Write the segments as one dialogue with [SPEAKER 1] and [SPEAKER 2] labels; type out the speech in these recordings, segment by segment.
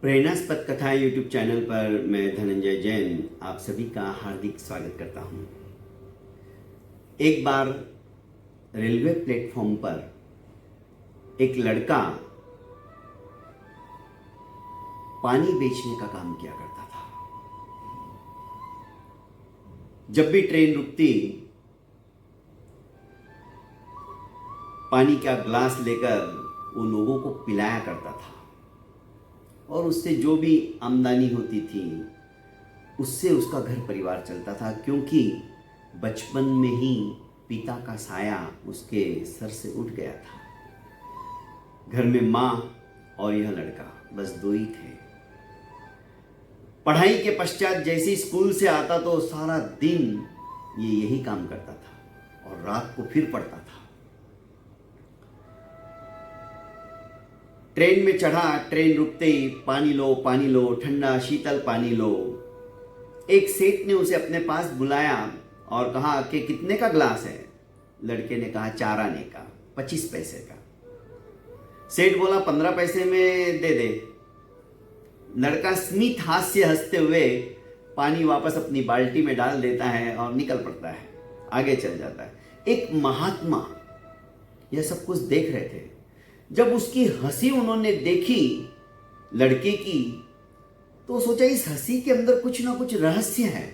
[SPEAKER 1] प्रेरणास्पद कथाएं YouTube channel पर मैं धनंजय जैन आप सभी का हार्दिक स्वागत करता हूं। एक बार रेलवे प्लेटफॉर्म पर एक लड़का पानी बेचने का काम किया करता था। जब भी ट्रेन रुकती, पानी का ग्लास लेकर वो लोगों को पिलाया करता था और उससे जो भी आमदनी होती थी उससे उसका घर परिवार चलता था, क्योंकि बचपन में ही पिता का साया उसके सर से उठ गया था। घर में माँ और यह लड़का बस दो ही थे। पढ़ाई के पश्चात जैसे ही स्कूल से आता तो सारा दिन ये यही काम करता था और रात को फिर पढ़ता था। ट्रेन में चढ़ा, ट्रेन रुकते ही पानी लो, ठंडा शीतल पानी लो। एक सेठ ने उसे अपने पास बुलाया और कहा कि कितने का ग्लास है? लड़के ने कहा 4 आने का, 25 पैसे का। सेठ बोला 15 पैसे में दे दे। लड़का स्मित हास्य हंसते हुए पानी वापस अपनी बाल्टी में डाल देता है और निकल पड़ता है, आगे चल जाता है। एक महात्मा यह सब कुछ देख रहे थे। जब उसकी हंसी उन्होंने देखी लड़के की, तो सोचा इस हंसी के अंदर कुछ ना कुछ रहस्य है,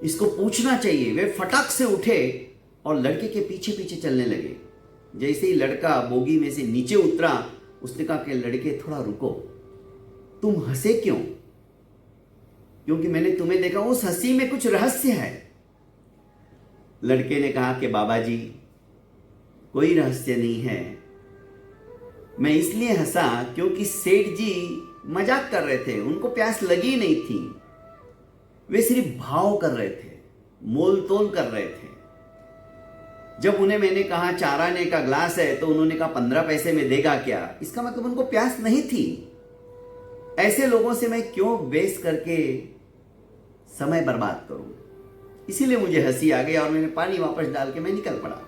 [SPEAKER 1] इसको पूछना चाहिए। वे फटाक से उठे और लड़के के पीछे पीछे चलने लगे। जैसे ही लड़का बोगी में से नीचे उतरा, उसने कहा कि लड़के थोड़ा रुको, तुम हंसे क्यों? क्योंकि मैंने तुम्हें देखा, उस हंसी में कुछ रहस्य है। लड़के ने कहा कि बाबा जी, कोई रहस्य नहीं है। मैं इसलिए हंसा क्योंकि सेठ जी मजाक कर रहे थे, उनको प्यास लगी नहीं थी। वे सिर्फ भाव कर रहे थे, मोल तोल कर रहे थे। जब उन्हें मैंने कहा 4 आने का ग्लास है तो उन्होंने कहा 15 पैसे में देगा क्या? इसका मतलब उनको प्यास नहीं थी। ऐसे लोगों से मैं क्यों बेस करके समय बर्बाद करूं? इसीलिए मुझे हंसी आ गई और मैंने पानी वापस डाल के मैं निकल पड़ा,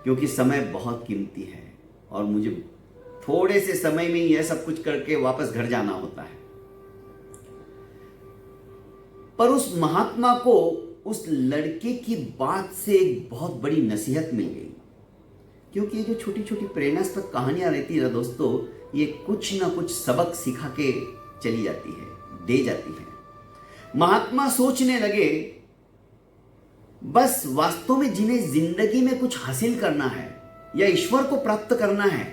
[SPEAKER 1] क्योंकि समय बहुत कीमती है और मुझे थोड़े से समय में यह सब कुछ करके वापस घर जाना होता है। पर उस महात्मा को उस लड़के की बात से एक बहुत बड़ी नसीहत मिल गई, क्योंकि ये जो छोटी छोटी प्रेरणास्पद कहानियां रहती है दोस्तों, ये कुछ ना कुछ सबक सिखा के चली जाती है, दे जाती है। महात्मा सोचने लगे, बस वास्तव में जिन्हें जिंदगी में कुछ हासिल करना है या ईश्वर को प्राप्त करना है,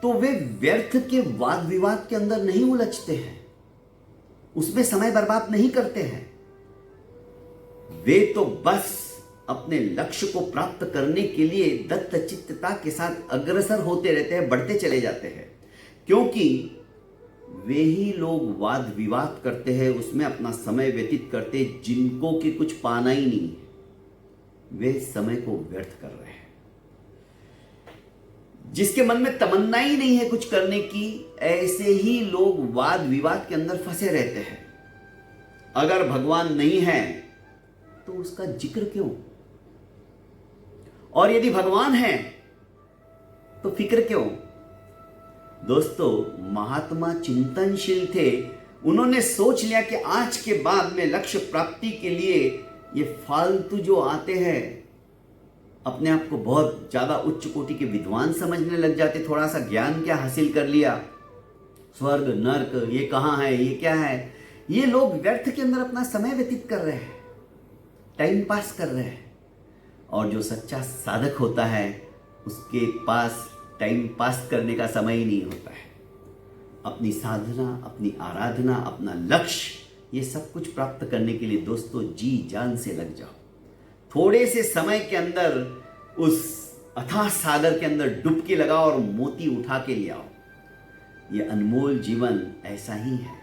[SPEAKER 1] तो वे व्यर्थ के वाद विवाद के अंदर नहीं उलझते हैं, उसमें समय बर्बाद नहीं करते हैं। वे तो बस अपने लक्ष्य को प्राप्त करने के लिए दत्तचित्तता के साथ अग्रसर होते रहते हैं, बढ़ते चले जाते हैं। क्योंकि वे ही लोग वाद विवाद करते हैं, उसमें अपना समय व्यतीत करते हैं, जिनको कि कुछ पाना ही नहीं है, वे समय को व्यर्थ कर रहे हैं। जिसके मन में तमन्ना ही नहीं है कुछ करने की, ऐसे ही लोग वाद विवाद के अंदर फंसे रहते हैं। अगर भगवान नहीं है तो उसका जिक्र क्यों? और यदि भगवान है तो फिक्र क्यों? दोस्तों, महात्मा चिंतनशील थे। उन्होंने सोच लिया कि आज के बाद में लक्ष्य प्राप्ति के लिए ये फालतू जो आते हैं, अपने आप को बहुत ज्यादा उच्च कोटि के विद्वान समझने लग जाते। थोड़ा सा ज्ञान क्या हासिल कर लिया, स्वर्ग नर्क ये कहाँ है, ये क्या है, ये लोग व्यर्थ के अंदर अपना समय व्यतीत कर रहे हैं, टाइम पास कर रहे हैं। और जो सच्चा साधक होता है उसके पास टाइम पास करने का समय ही नहीं होता है। अपनी साधना, अपनी आराधना, अपना लक्ष्य, ये सब कुछ प्राप्त करने के लिए दोस्तों जी जान से लग जाओ। थोड़े से समय के अंदर उस अथाह सागर के अंदर डुबकी लगाओ और मोती उठा के ले आओ। ये अनमोल जीवन ऐसा ही है।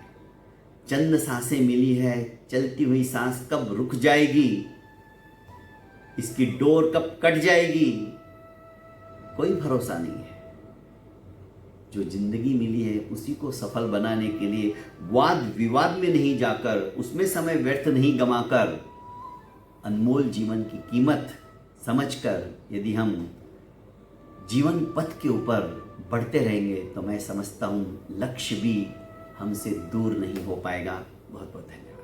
[SPEAKER 1] चंद सांसें मिली है, चलती हुई सांस कब रुक जाएगी, इसकी डोर कब कट जाएगी, कोई भरोसा नहीं है। जो जिंदगी मिली है उसी को सफल बनाने के लिए वाद विवाद में नहीं जाकर, उसमें समय व्यर्थ नहीं गंवाकर, अनमोल जीवन की कीमत समझकर यदि हम जीवन पथ के ऊपर बढ़ते रहेंगे तो मैं समझता हूँ लक्ष्य भी हमसे दूर नहीं हो पाएगा। बहुत बहुत धन्यवाद।